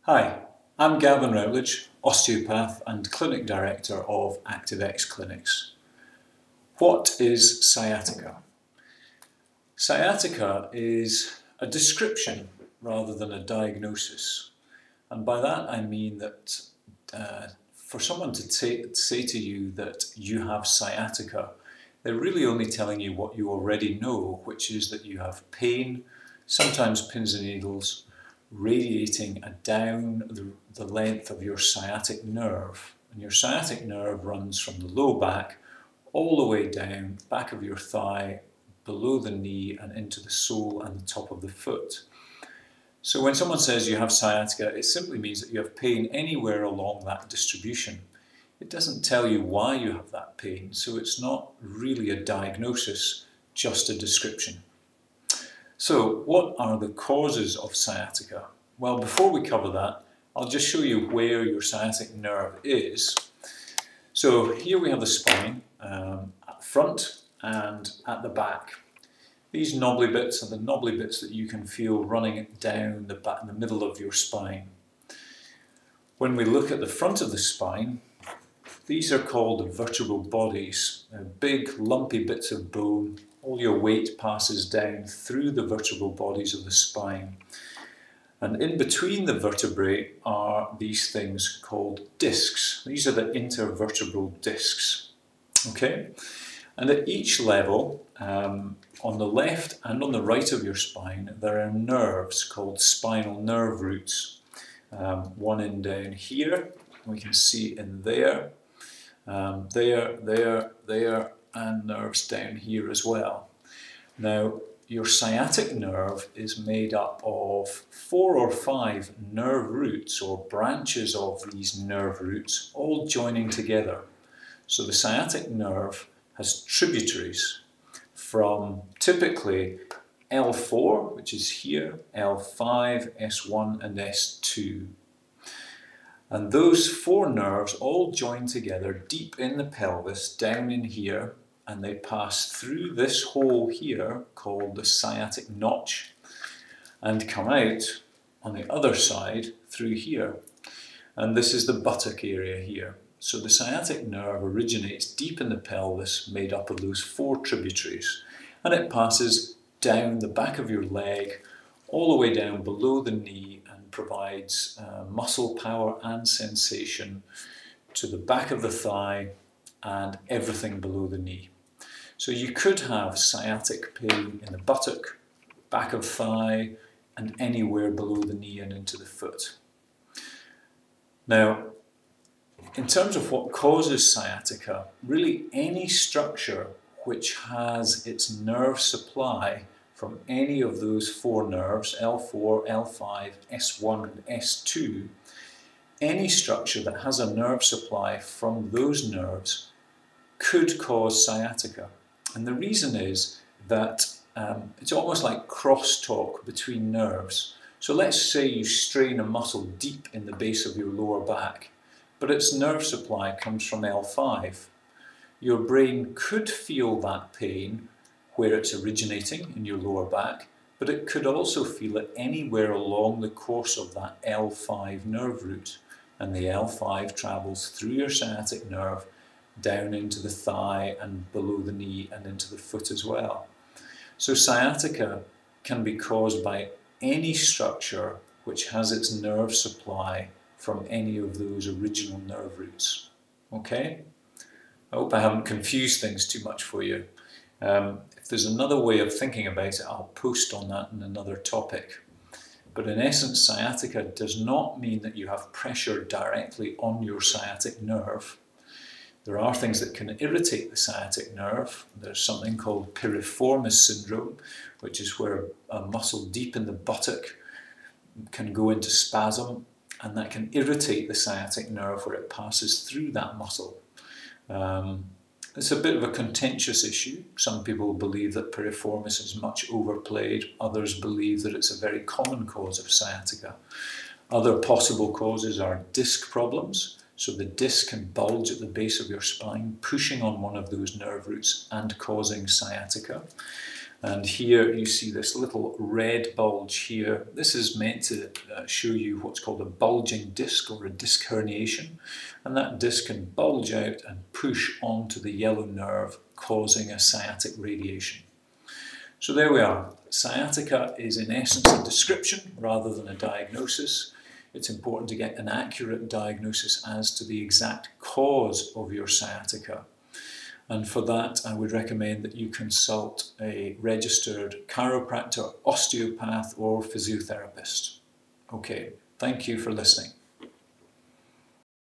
Hi, I'm Gavin Routledge, osteopath and clinic director of ActiveX Clinics. What is sciatica? Sciatica is a description rather than a diagnosis. And by that I mean that for someone to say to you that you have sciatica, they're really only telling you what you already know, which is that you have pain, sometimes pins and needles, radiating down the length of your sciatic nerve. And your sciatic nerve runs from the low back all the way down, back of your thigh, below the knee and into the sole and the top of the foot. So when someone says you have sciatica, it simply means that you have pain anywhere along that distribution. It doesn't tell you why you have that pain, so it's not really a diagnosis, just a description. So what are the causes of sciatica? Well, before we cover that, I'll just show you where your sciatic nerve is. So here we have the spine at front and at the back. These knobbly bits are the knobbly bits that you can feel running down the middle of your spine. When we look at the front of the spine, these are called the vertebral bodies. They're big lumpy bits of bone. All your weight passes down through the vertebral bodies of the spine. And in between the vertebrae are these things called discs. These are the intervertebral discs. Okay? And at each level, on the left and on the right of your spine, there are nerves called spinal nerve roots. One in down here, we can see in there, there, and nerves down here as well. Now, your sciatic nerve is made up of 4 or 5 nerve roots or branches of these nerve roots all joining together. So the sciatic nerve has tributaries from typically L4, which is here, L5, S1 and S2. And those 4 nerves all join together deep in the pelvis, down in here, and they pass through this hole here called the sciatic notch and come out on the other side through here. And this is the buttock area here. So the sciatic nerve originates deep in the pelvis, made up of those 4 tributaries, and it passes down the back of your leg, all the way down below the knee, and provides muscle power and sensation to the back of the thigh and everything below the knee. So you could have sciatic pain in the buttock, back of thigh, and anywhere below the knee and into the foot. Now, in terms of what causes sciatica, really any structure which has its nerve supply from any of those 4 nerves, L4, L5, S1 and S2, any structure that has a nerve supply from those nerves could cause sciatica. And the reason is that it's almost like crosstalk between nerves. So let's say you strain a muscle deep in the base of your lower back, but its nerve supply comes from L5. Your brain could feel that pain where it's originating in your lower back, but it could also feel it anywhere along the course of that L5 nerve route. And the L5 travels through your sciatic nerve down into the thigh and below the knee and into the foot as well. So sciatica can be caused by any structure which has its nerve supply from any of those original nerve roots. Okay? I hope I haven't confused things too much for you. If there's another way of thinking about it, I'll post on that in another topic. But in essence, sciatica does not mean that you have pressure directly on your sciatic nerve. There are things that can irritate the sciatic nerve. There's something called piriformis syndrome, which is where a muscle deep in the buttock can go into spasm, and that can irritate the sciatic nerve where it passes through that muscle. It's a bit of a contentious issue. Some people believe that piriformis is much overplayed. Others believe that it's a very common cause of sciatica. Other possible causes are disc problems. So the disc can bulge at the base of your spine, pushing on one of those nerve roots and causing sciatica. And here you see this little red bulge here. This is meant to show you what's called a bulging disc or a disc herniation. And that disc can bulge out and push onto the yellow nerve, causing a sciatic radiation. So there we are. Sciatica is in essence a description rather than a diagnosis. It's important to get an accurate diagnosis as to the exact cause of your sciatica. And for that, I would recommend that you consult a registered chiropractor, osteopath, or physiotherapist. Okay, thank you for listening.